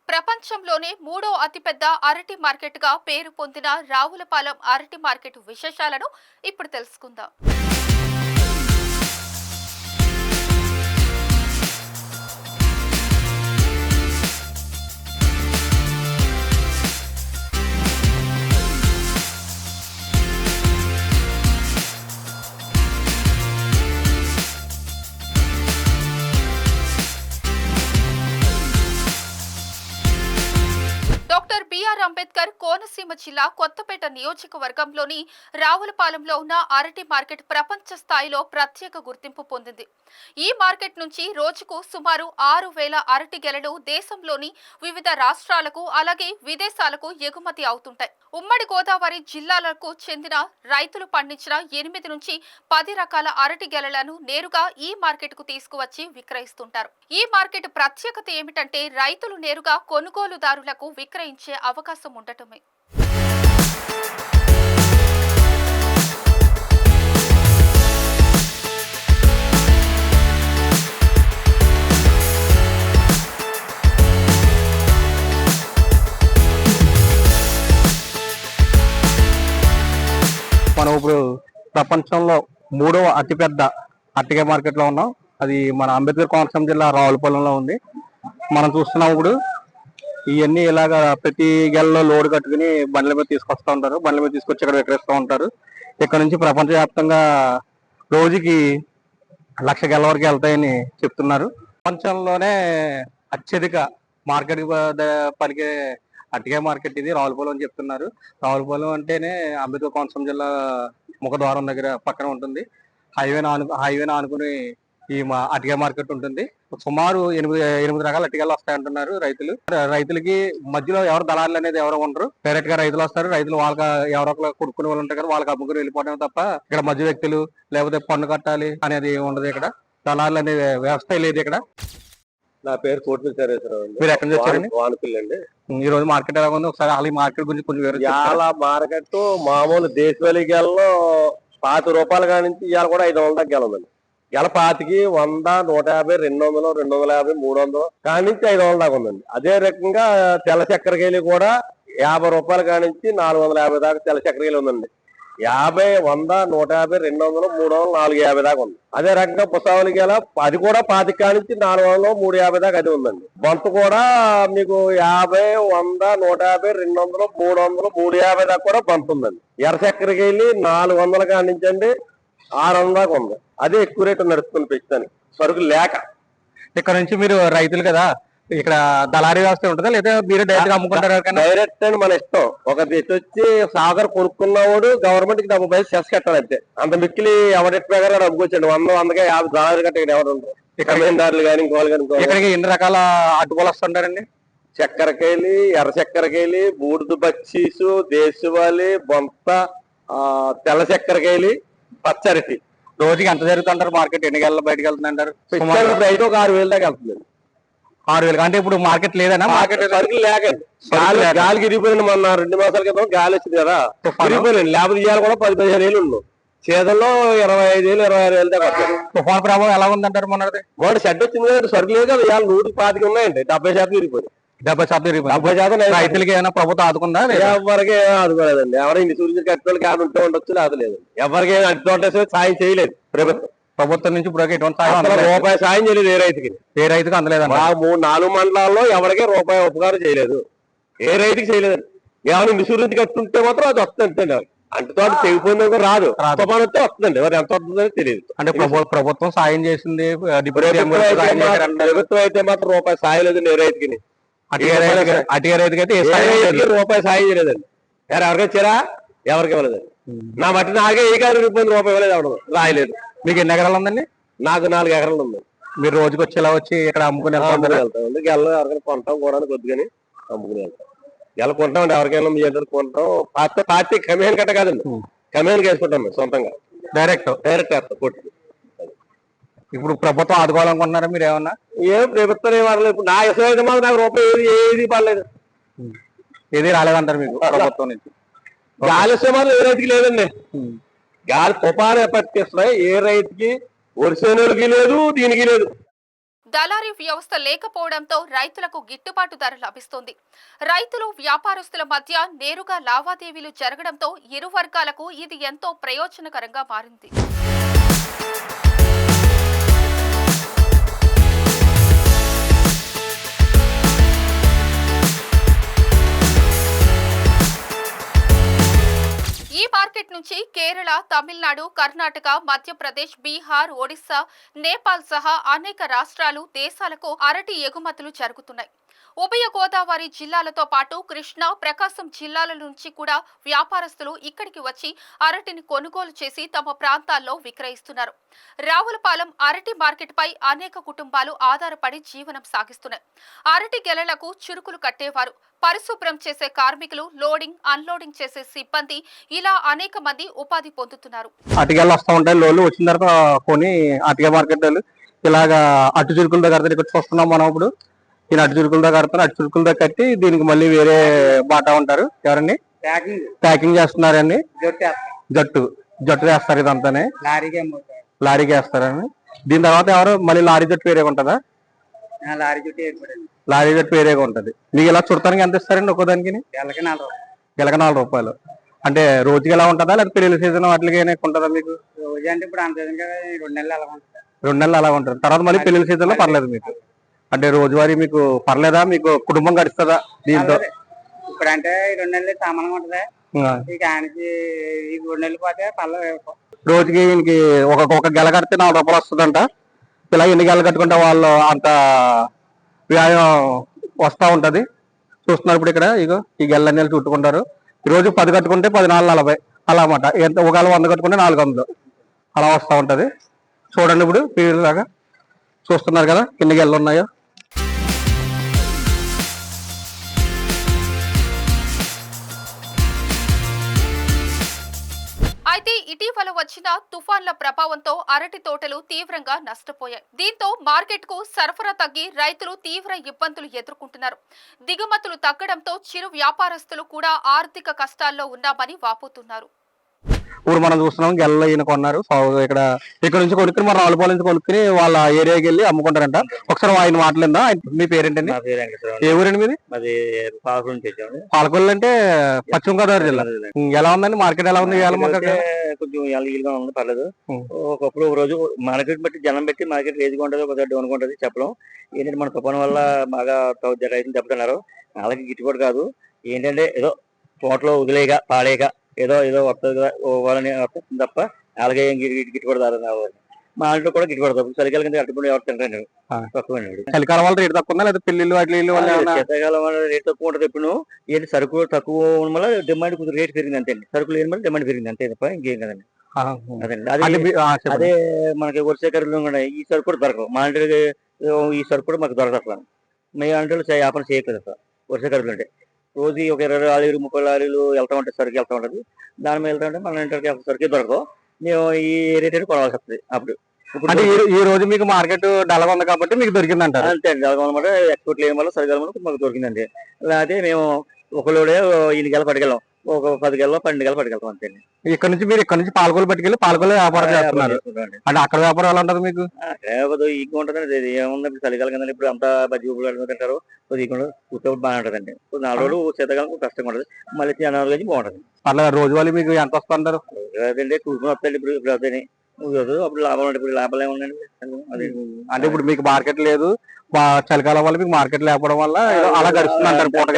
ప్రపంచంలోనే మూడో అతిపెద్ద అరటి మార్కెట్గా పేరు పొందిన రావులపాలెం అరటి మార్కెట్ విశేషాలను ఇప్పుడు తెలుసుకుందాం. డాక్టర్ బిఆర్ అంబేద్కర్ కోనసీమ జిల్లా కొత్తపేట నియోజకవర్గంలోని రావులపాలెంలో ఉన్న అరటి మార్కెట్ ప్రపంచ స్థాయిలో ప్రత్యేక గుర్తింపు పొందింది. ఈ మార్కెట్ నుంచి రోజుకు సుమారు 6,000 అరటి గెలలు దేశంలోని వివిధ రాష్ట్రాలకు అలాగే విదేశాలకు ఎగుమతి అవుతుంటాయి. ఉమ్మడి గోదావరి జిల్లాలకు చెందిన రైతులు పండించిన 8 నుంచి 10 రకాల అరటి గెలలను నేరుగా ఈ మార్కెట్ కు తీసుకువచ్చి విక్రయిస్తుంటారు. ఈ మార్కెట్ ప్రత్యేకత ఏమిటంటే రైతులు నేరుగా కొనుగోలుదారులకు విక్రయించే అవకాశం ఉండటమే. మనం ఇప్పుడు ప్రపంచంలో మూడవ అతిపెద్ద అరటికాయ మార్కెట్ లో ఉన్నాం. అది మన అంబేద్కర్ కోనసీమ జిల్లా రావులపాలెంలో ఉంది. మనం చూస్తున్నాం ఇప్పుడు ఇవన్నీ ఇలాగా ప్రతి గెలలో లోడ్ కట్టుకుని బండ్ల మీద తీసుకొస్తా ఉంటారు. బండ్ల మీద తీసుకొచ్చి ఇక్కడ విక్రయిస్తూ ఉంటారు. ఇక్కడ నుంచి ప్రపంచవ్యాప్తంగా రోజుకి 1,00,000 గెల వరకు వెళ్తాయని చెప్తున్నారు. ప్రపంచంలోనే అత్యధిక మార్కెట్ పలికే అరటికాయ మార్కెట్ ఇది రావులపాలెం అని చెప్తున్నారు. రావులపాలెం అంటేనే అంబేద్కర్ కోనసీమ జిల్లా ముఖద్వారం దగ్గర పక్కన ఉంటుంది. హైవే ఆనుకుని ఈ అరటికాయ మార్కెట్ ఉంటుంది. సుమారు 8 రకాల అరటికాయలు వస్తాయంటున్నారు రైతులకి. మధ్యలో ఎవరు దళారులు అనేది ఎవరు ఉండరు. డైరెక్ట్ గా రైతులు వస్తారు. రైతులు వాళ్ళకి ఎవరో కొనుక్కునే వాళ్ళు ఉంటారు కదా, వాళ్ళకి అమ్ముకుని వెళ్ళిపోవడం తప్ప ఇక్కడ మధ్య వ్యక్తులు లేకపోతే పన్ను కట్టాలి అనేది ఉండదు. ఇక్కడ దళారులు అనే వ్యవస్థ లేదు ఇక్కడ. నా పేరు కోటిపల్లి సరేశ్వరరావు. మీరు ఎక్కడి నుంచి వచ్చారండి? వానపల్లి అండి. ఈ రోజు మార్కెట్ ఎలా ఉంది ఒకసారి అలాగే మార్కెట్ గురించి కొంచెం చాలా మార్కెట్ మామూలు దేశవాళీ గెలలో 5 రూపాయల కాడి నుంచి ఇవాళ కూడా 500 దాకా గెల ఉందండి. గెల 5కి 100, 150, 200, 250, 300 కాడి నుంచి 500 దాకా ఉందండి. అదే రకంగా తెల్ల చక్కెరకేళి కూడా 50 రూపాయల కాడి నుంచి 450 దాకా తెల్ల చక్కెరకేళి ఉందండి. 50, 100, 150, 200, 300, 450 దాకా ఉంది. అదే రకంగా పుసావలి గెల అది కూడా 25 కాడి నుంచి 400, 350 దాకా అది ఉందండి. బంత కూడా మీకు 50, 100, 150, 200, 300, 350 దాకా కూడా బంత ఉందండి. ఎర్ర చక్కెరకేళి 400 కాడి నుంచి అండి 600 దాకా ఉంది. అదే ఎక్కువ రేటు నడుస్తుంది ప్రస్తుతానికి సరుకులు లేక. ఇక్కడ నుంచి మీరు రైతులు కదా, ఇక్కడ దళారీ వ్యవస్థ ఉంటుందా లేదా మీరే డైరెక్ట్ గా అమ్ముకుంటారు? డైరెక్ట్ అని మన ఇష్టం. ఒక తెచ్చి వచ్చి సాగర్ కొనుక్కున్నవాడు గవర్నమెంట్ కి 70 పైసలు సెస్ కట్టాలి అంతే. అంత మిక్కిలి ఎవరెట్ ప్రకారం అమ్ముకొచ్చండి. 100, 150 దళారీ కట్ట ఎవరు ఉండరు. కమేందారులు కానీ ఇంకోళ్ళు కానీ. ఇక్కడికి ఎన్ని రకాల అడ్డుకోలు వస్తుంటారండి? చక్కెరకేళి, ఎర్ర చక్కెరకేళి, బూడిద బచ్చీసు, దేశవాళి, బొంత, తెల్ల చక్కెరకేళి, పచ్చరటి. రోజుకి ఎంత జరుగుతుంటారు మార్కెట్? ఎన్ని గెలలు బయటకు వెళ్తుందంటారు? అయితే ఒక 6,000 దాకా వెళ్తుంది. 6,000 అంటే ఇప్పుడు మార్కెట్ లేదన్నా? మార్కెట్ సరుకులు లేకండి. గాలికి ఇరిగిపోయింది. మొన్న 2 మాసాల క్రితం గాలి వచ్చింది కదా, ఇరిగిపోయింది. లేకపోతే ఇవాళ కూడా 10-15 ఏళ్ళు ఉన్నాం. చేదల్లో 25,000, 26,000 దాకా వస్తాయి. తుఫాన్ ప్రభావం ఎలా ఉందంటారు? మొన్న షెడ్ వచ్చింది కదా, సరుకులు లేదు కదా. ఇవాళ 125 ఉన్నాయండి. 70% ఇరిగిపోయింది. 70% రైతులకి ఏమైనా ప్రభుత్వం ఆదుకుందా? ఎవరికి ఆదుకోలేదండి. ఎవరు ఇన్సూరెన్స్ కట్టుకోవాలి కాదు ఉంటే ఉండొచ్చు, లేదు లేదండి. ఎవరికి అడ్డు సాయం చేయలేదు ప్రభుత్వం నుంచి ఇప్పుడు ఎటువంటి సాయం? రూపాయి సాయం చేయలేదు ఏ రైతుకి. ఏ రైతుకి అందలేదు. 4 మండలాల్లో ఎవరికి రూపాయి ఉపకారం చేయలేదు. ఏ రైతుకి చేయలేదండి. ఏమైనా ఇన్సూరెన్స్ కట్టుంటే మాత్రం అది వస్తుంది. అంటతో తెగిపోయింది రాదు. తుఫాన్ వస్తే వస్తుందండి. ఎవరు ఎంత వస్తుందని తెలియదు. అంటే ప్రభుత్వం సాయం చేసింది. ప్రభుత్వం అయితే మాత్రం రూపాయి సాయం లేదండి ఏ రైతుకి. అటిగా రైతుకి అయితే రూపాయి సాయం చేయలేదండి. ఎవరికైనా ఇచ్చారా? ఎవరికి ఇవ్వలేదండి. నా మట్టి నాకే ఏ కాదు రూపాయి ఇవ్వలేదు. అవడం రాయలేదు. మీకు ఎన్ని ఎకరాలు ఉందండి? నాకు 4 ఎకరాలు ఉంది. మీరు రోజుకి వచ్చి వచ్చి ఇక్కడ అమ్ముకుని వెళ్తామండి. గెల ఎవరికైనా కొంటాం కూడా కొద్దిగాని అమ్ముకుని వెళ్తాం. గెల కొంటామండి. ఎవరికైనా మీ అందరూ కొంటాం. పార్టీ కమేన్ కట్ట కాదండి, కమేన్ వేసుకుంటాం మేము సొంతంగా. డైరెక్ట్ వేస్తాం కొట్టు. ఇప్పుడు ప్రభుత్వం ఆదుకోవాలనుకుంటున్నారా మీరు ఏమన్నా? ఏం ప్రభుత్వం ఏమనలేదు. ఇప్పుడు నా ఇష్టం అయితే మాత్రం నాకు రూపాయి ఏది పడలేదు. ఏది రాలేదంటారు మీకు ప్రభుత్వం నుంచి? గాలి ఇస్తే మాత్రం ఏ రైతుకి లేదండి. గాలి తుఫాను పట్టిస్తున్నాయి. ఏ రైతుకి వరిసేనులకి లేదు, దీనికి లేదు. దళారీ వ్యవస్థ లేకపోవడంతో రైతులకు గిట్టుబాటు ధర లభిస్తుంది. రైతులు వ్యాపారస్తుల మధ్య నేరుగా లావాదేవీలు జరగడంతో ఇరు వర్గాలకు ఇది ఎంతో ప్రయోజనకరంగా మారింది. ఈ మార్కెట్ నుంచి కేరళ, తమిళనాడు, కర్ణాటక, మధ్యప్రదేశ్, బీహార్, ఒడిశా, నేపాల్ సహా అనేక రాష్ట్రాలు, దేశాలకు అరటి ఎగుమతులు జరుగుతున్నాయి. ఉభయ గోదావరి జిల్లాలతో పాటు కృష్ణా, ప్రకాశం జిల్లాల నుంచి కూడా వ్యాపారస్తులు ఇక్కడికి వచ్చి అరటిని కొనుగోలు చేసి తమ ప్రాంతాల్లో విక్రయిస్తున్నారు. రావులపాలెం అరటి మార్కెట్ పై అనేక కుటుంబాలు ఆధారపడి జీవనం సాగిస్తున్నాయి. అరటి గెలలకు చురుకులు కట్టేవారు, పరిశుభ్రం చేసే కార్మికులు, లోడింగ్, అన్లోడింగ్ చేసే సిబ్బంది, ఇలా అనేక మంది ఉపాధి పొందుతున్నారు. అటుకెళ్ళి వస్తూ ఉంటాయి లోళ్ళు, వచ్చిన తర్వాత కొని అటుకే మార్కెట్ వాళ్ళు ఇలాగా అటు చురుకుల దగ్గర ఇక్కడ చూస్తున్నాం మనం. ఇప్పుడు ఈయన అటు చురుకులతో కడతారు, అటు చురుకులతో కట్టి దీనికి మళ్ళీ వేరే బాటా ఉంటారు. ఎవరండి ప్యాకింగ్ చేస్తున్నారండి? జట్టు వేస్తారు, ఇదంతానే లారీకి వేస్తారని. దీని తర్వాత ఎవరు మళ్ళీ లారీ జట్టు వేరేగా ఉంటుందా? లారీ జట్టు వేరేగా ఉంటది. మీకు ఇలా చుడతానికి ఎంత ఇస్తారండి ఒక్కోదానికి? గెలక 4 రూపాయలు. అంటే రోజుకి ఎలా ఉంటుందా, లేదా పెళ్లి సీజన్ వాటికి ఉంటుందా మీకు? రోజు అంటే ఇప్పుడు అంత 2 నెలలు అలా ఉంటుంది. 2 నెలలు అలా ఉంటుంది. తర్వాత మళ్ళీ పెళ్లి సీజన్ లో పర్లేదు మీకు? అంటే రోజువారీ మీకు పర్లేదా? మీకు కుటుంబం గడుస్తుందా దీంతో? ఇప్పుడు అంటే 2 నెలలు సామాన్యంగా ఉంటది. ఇక ఆయనకి ఈ 2 నెలలు పోతే పర్లేదు. రోజుకి ఈయనకి ఒక గెల కడితే 4 రూపాయలు వస్తుందంట. ఇలా ఎన్ని గెలలు కట్టుకుంటే వాళ్ళు అంత వ్యాయామం వస్తూ ఉంటది. చూస్తున్నారు ఇప్పుడు ఇక్కడ ఇగో ఈ గెలన్నీ చుట్టుకుంటారు. ఈ రోజు 10 కట్టుకుంటే 10 4 40 అలా అన్నమాట. ఎంత ఒకవేళ 100 కట్టుకుంటే 400 అలా వస్తూ ఉంటది. చూడండి ఇప్పుడు లాగా చూస్తున్నారు కదా ఎన్ని గెలలు ఉన్నాయో. అయితే ఇటీవల వచ్చిన తుఫాన్ల ప్రభావంతో అరటి తోటలు తీవ్రంగా నష్టపోయాయి. దీంతో మార్కెట్ కు సరఫరా తగ్గి రైతులు తీవ్ర ఇబ్బందులు ఎదుర్కొంటున్నారు. దిగుమతులు తగ్గడంతో చిరు వ్యాపారస్తులు కూడా ఆర్థిక కష్టాల్లో ఉన్నామని వాపోతున్నారు. ఇప్పుడు మనం చూస్తున్నాం గెలలో ఈయన కొన్నారు. ఇక్కడ నుంచి కొనుక్కుని మన రావులపాలెం నుంచి కొనుక్కుని వాళ్ళ ఏరియాకి వెళ్ళి అమ్ముకుంటారంట. ఒకసారి ఆయన మాట్లాడిందా? మీ పేరేంటండి? ఏ ఊరండి మీది? పాలకొల్లు అంటే పశ్చిమ గోదావరి జిల్లా. ఎలా ఉందండి మార్కెట్? ఎలా ఉంది? కొంచెం ఉంది, పర్లేదు. ఒకప్పుడు ఒక రోజు మార్కెట్ బట్టి జనం బట్టి మార్కెట్ ఏదిగా ఉంటుంది, ఒక డౌన్ ఉంటుంది చెప్పడం. ఏంటంటే మన తుఫాను వల్ల బాగా రైతులు దెబ్బతున్నారు. వాళ్ళకి గిట్టుబాటు కాదు. ఏంటంటే ఏదో తోటలో వదిలేక పాడేక ఏదో వస్తుంది కదా వాళ్ళని వస్తుంది తప్ప అలాగే గిట్టుబడతారు. మా ఇంట్లో కూడా గిట్టుబడతారు. చలికాలం కింద అట్టుబడి ఎవరు తింటారు తక్కువ. చలికాలం వల్ల రేటు తక్కువ లేదా పెళ్లిళ్ళు శీతాకాలం వల్ల రేటు తక్కువ ఉంటుంది. ఎప్పుడు ఏంటి సరుకు తక్కువ వల్ల డిమాండ్ కొంచెం రేటు పెరిగింది అంతే అండి. సరుకులు ఏం డిమాండ్ పెరిగింది అంతే తప్ప ఇంకేం కదండి. అదండి అదే మనకి వర్షాకాలంలో కూడా ఈ సరుకు కూడా దొరకవు. మా ఇంటికి ఈ సరుకు కూడా మాకు దొరకదు అసలు. మేము అంటే వ్యాపారం చేయట్లేదు అసలు వర్షాకాలంలో. అంటే రోజు ఒక 20 లారీలు 30 లారీలు వెళ్తా ఉంటాయి, సరుకు వెళ్తా ఉంటుంది. దాని మీద వెళ్తా ఉంటే మన ఇంటికి సరుకు దొరకదు. మేము ఈ రేట్ కొనవలసి వస్తుంది. అప్పుడు ఈ రోజు మీకు మార్కెట్ డల్గా ఉంది కాబట్టి మీకు దొరికిందంట. అంతే అండి, డల్గా అనమాట. ఎక్స్పోర్ట్ లేని వల్ల సరిగా మాకు దొరికిందండి. లేకపోతే మేము ఒకలోడే 8 గెల పట్టుకెళ్ళాం, ఒక 10 గెలలో 12 గెల పట్టుకెళ్తాం అంతే. ఇక్కడ నుంచి మీరు ఇక్కడ నుంచి పాలకొల్లు పట్టుకెళ్ళి పాలకొల్లు వ్యాపారం చేస్తున్నారు. అంటే అక్కడ వ్యాపారం ఎలా ఉంటుంది మీకు? ఈగా ఉంటుందండి. ఏముంది ఇప్పుడు చలికాలం కదా, ఇప్పుడు అంతా బజ్జీ ఊపులు తింటారు. కూర్చోబడి బాగా ఉంటుందండి. 4 రోజులు శీతాకాలం కష్టంగా ఉంటుంది, మళ్ళీ 4 రోజులు బాగుంటుంది. అట్లా రోజువారీ మీకు ఎంత వస్తుంటారు? అదండి కూర్చొని వస్తాయండి. ఇప్పుడు వస్తాయి అప్పుడు లాభం ఉంటుంది. ఇప్పుడు లాభాలు ఏముందండి. అంటే ఇప్పుడు మీకు మార్కెట్ లేదు, చలికాలం వల్ల మీకు మార్కెట్ లేకపోవడం వల్ల అలా గడుస్తుంది అంటారు పూట.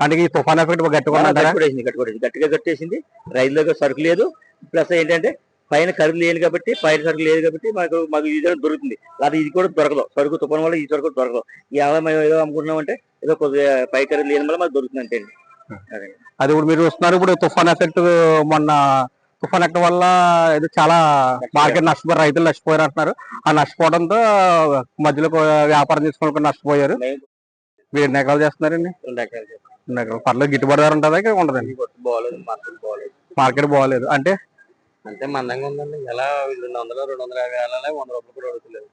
అంటే ఈ తుఫాన్ ఎఫెక్ట్ గట్టిగా కట్టేసింది. రైతులకు సరుకు లేదు. ప్లస్ ఏంటంటే పైన ఖరీదు లేదు కాబట్టి, పైన సరుకు లేదు కాబట్టి మాకు ఇది దొరుకుతుంది. లేదా ఇది కూడా దొరకదు. సరుకు తుఫాన్ వల్ల ఈ సరుకు దొరకదు. మేము ఏదో అమ్ముకున్నామంటే ఏదో కొద్దిగా పై ఖరీదు లేని వల్ల మాకు దొరుకుతుంది అంతే అండి. అది ఇప్పుడు మీరు వస్తున్నారు. ఇప్పుడు తుఫాన్ ఎఫెక్ట్ మొన్న తుఫాన్ ఎఫెక్ట్ వల్ల ఇది చాలా మార్కెట్ నష్టపోయారు, రైతులు నష్టపోయారు అంటున్నారు. ఆ నష్టపోవడంతో మధ్యలో వ్యాపారం చేసుకుని నష్టపోయారు. మీరు ఎన్ని ఎకరాలు చేస్తున్నారండి? 2 ఎకరాలు. పర్లేదు, గిట్టుబాటు ధర ఉంటుందా? ఇక్కడ ఉండదండి. మార్కెట్ బాగోలేదు అంటే మందంగా ఉందండి. ఎలా 200 250 వెళ్ళాలి, 100 రూపాయలు కూడా అడుగుతలేదు.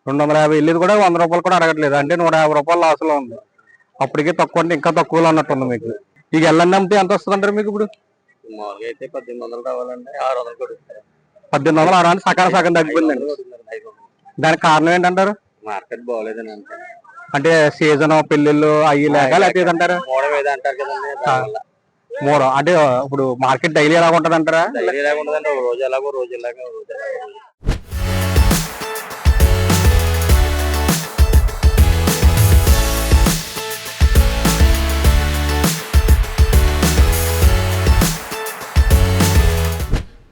250 వెళ్ళేది కూడా 100 రూపాయలు కూడా అడగట్లేదు. అంటే 150 రూపాయలు లాస్ లో ఉంది. అప్పటికే తక్కువ అంటే ఇంకా తక్కువలో ఉన్నట్టుంది మీకు. ఇక ఎల్లండి అమ్మితే ఎంత వస్తుంది అంటారు మీకు? ఇప్పుడు మామూలుగా అయితే 1800 రావాలండి, 600 కూడా 1800 అంటే సగం తగ్గిపోయిందండి. దానికి కారణం ఏంటంటారు? మార్కెట్ బాగోలేదని అంతే. అంటే సీజన్ పెళ్లిళ్ళు అయ్యి లేక లేకపోతే ఏదంటారా? మూడం ఏదో అంటారు కదండి, దానివల్ల. మూడో అంటే ఇప్పుడు మార్కెట్ డైలీ ఎలా ఉంటది అంటారా? డైలీ ఎలాగ ఉండదండి, ఒక రోజు ఎలాగో రోజు ఎలాగో రోజు ఎలాగో.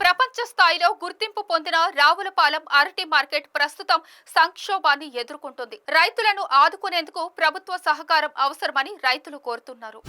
ప్రపంచ స్థాయిలో గుర్తింపు పొందిన రావులపాలెం అరటి మార్కెట్ ప్రస్తుతం సంక్షోభాన్ని ఎదుర్కొంటుంది. రైతులను ఆదుకునేందుకు ప్రభుత్వ సహకారం అవసరమని రైతులు కోరుతున్నారు.